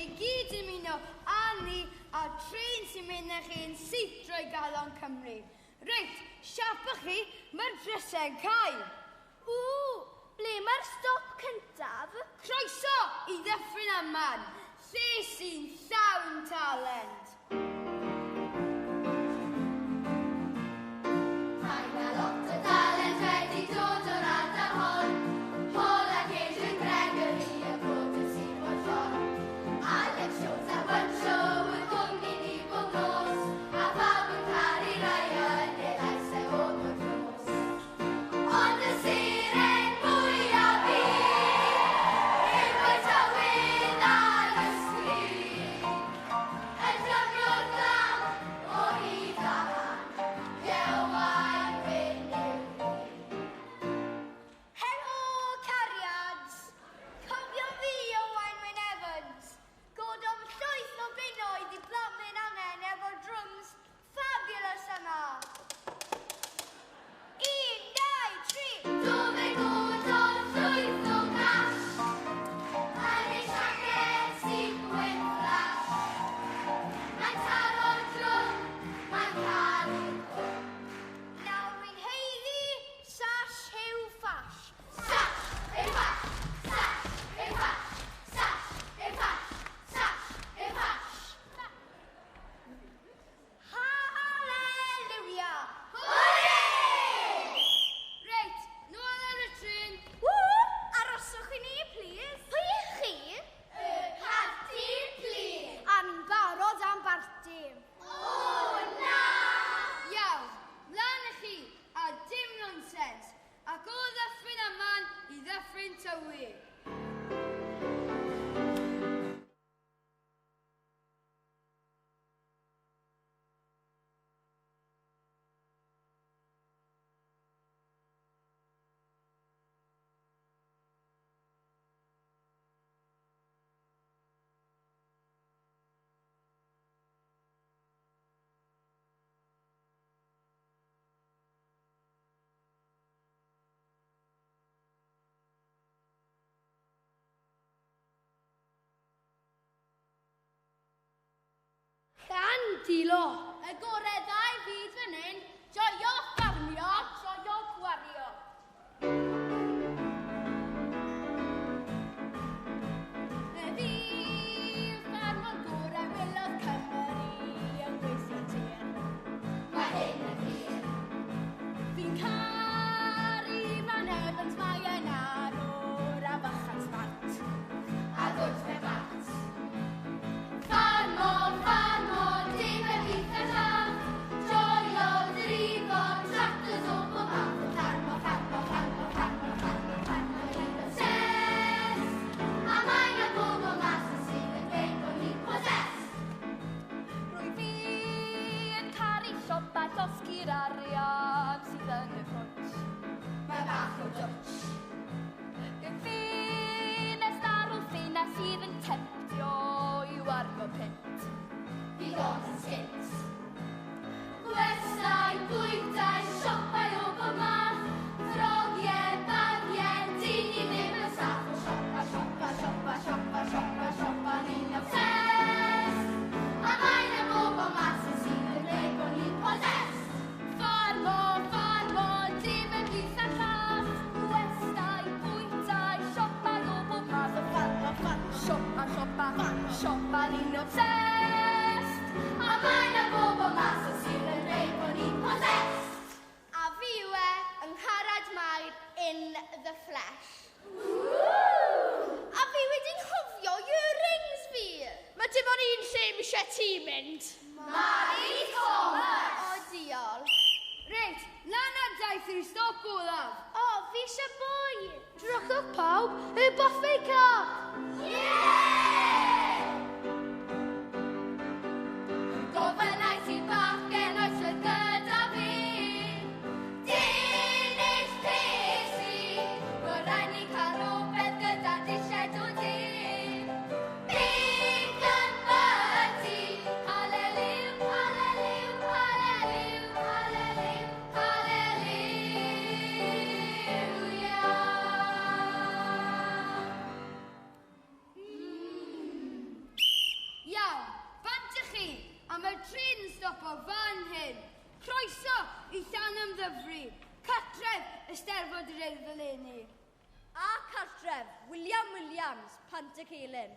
chi gyd yn mynd o anni a trin sy'n mynd â chi'n syth drwy Galon Cymru. Reit, siapach chi, mae'r drysau'n cael. Ble mae'r stop cyntaf? Croeso i Ddyffryn Aman, lle sy'n llawn talent. Dilo. Y goreddau fydd fan hyn, joio ffarmio, joio gwario. Y fydd ffarmio'r gorau welodd Cymru yn gweithio tir. Mae hyn yn hir. Fi'n caru Fan Evans, mae yn arwr a fachan smart. A gwrs fe bat. Dosgi'r arian sydd yn y ffwnt. Mae bach o dwtsh. Yn ffines ar ôl ffines sydd yn temptio I wario pint. Bydd ond yn sgint. Gwestai, bwydau, siopau o bob math. Drogiau, bagiau, dyn I ddim yn saff o siopa, siopa, siopa, siopa, siopa, siopa, ni'n obsessed. A mae'n y bob o mas yn sydd yn dweud bod ni'n possessed. Dim yn gyd a llall. Gwestai, bwydau, siopau o bob math o fan. Siopa, siopa, siopa, ni'n obsessed. A mae'n y bob o mas o sydd yn dweud bod ni'n possessed. A fi yw yng Ngharad Mair in the flesh. A fi wedi'n hofio earrings fi. Mae dim ond un lle mi eisiau ti mynd. Mari Thomas. O, diolch. Reit, lan ar daith i'r stop olaf. O, fi eisiau bwy. Drychwch pawb, y buffet car. Gofynnais i'r bachgen oes oedd gyda fi. Dinis pesi, bod rhaid ni cael rhywbeth gyda disiau o ti. Big and Bertie, hallelujah, hallelujah, hallelujah, hallelujah, hallelujah. Ddyfri, cartref Eisteddfod yr Urdd eleni. A cartref William Williams, Pantycelyn.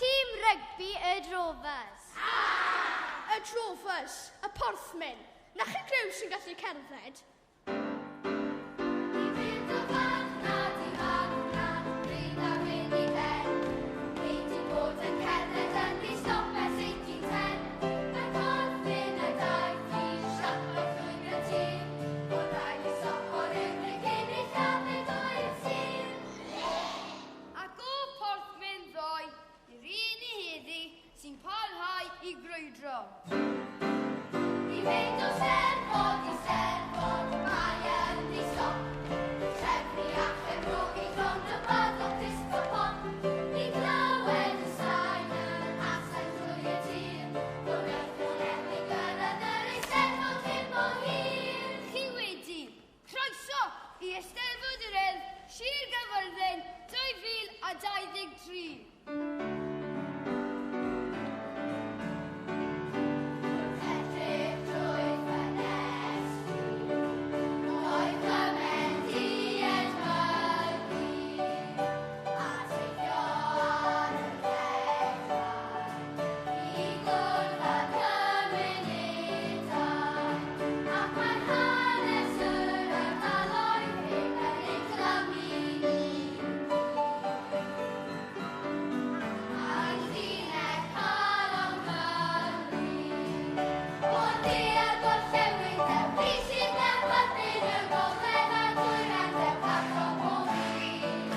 Tîm rygbi y Drovers. Y Drovers, y porthmin. Na chi grew sy'n gallu cerdded? I fynd o farchnad i farchnad, bryd a mynd i ben. Nid i bod yn cerdded yn ei stopes 1810. Mae porthmin y daith i siarad llwyr y tîm. Bod rhaid i stopo rhywun cyn ei llafed o'r sir. Ac o porthmin ddoi, i'r un i heddi sy'n parhau i grwydro. I fynd o Steddfod i Steddfod, mae yn ei stop. Trefnu a chefnogi rhwng y baddol disgo pop. Ni glywed y straen yn asau drwy y tir. Gwneud yn erbyn gyrraedd yr Eisteddfod cyn bo hir. Chi wedi, croeso i Eisteddfod yr Urdd, Sir Gaerfyrddin 2023. Edrych drwy ffenestri, roedd cyment i edmygu, a teithio ar y ddegfed, i gwrdd â cymunedau, ac mae'r hanes yr ardaloedd hyn yn ei clymu ni. A'i llinell calon Cymru, o'r diag gorllewin Cymru sy'n derbynnu'n y gogledd a drwy'r ardeb ac o bob un.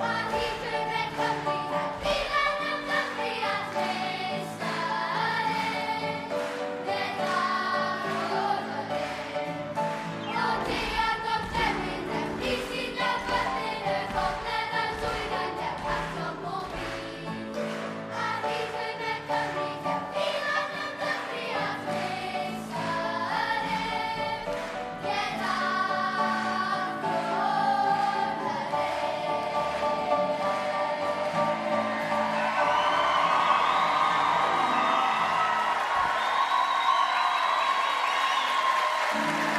A hyd drwy'r Cymru a'r dilen ymgymru a chlystyrin, ddeddawr yr un. O'r diag gorllewin Cymru sy'n derbynnu'n y gogledd a drwy'r ardeb ac o bob un. A hyd drwy'r Cymru dilen ymgymru a chlystyrin, ddeddawr yr un.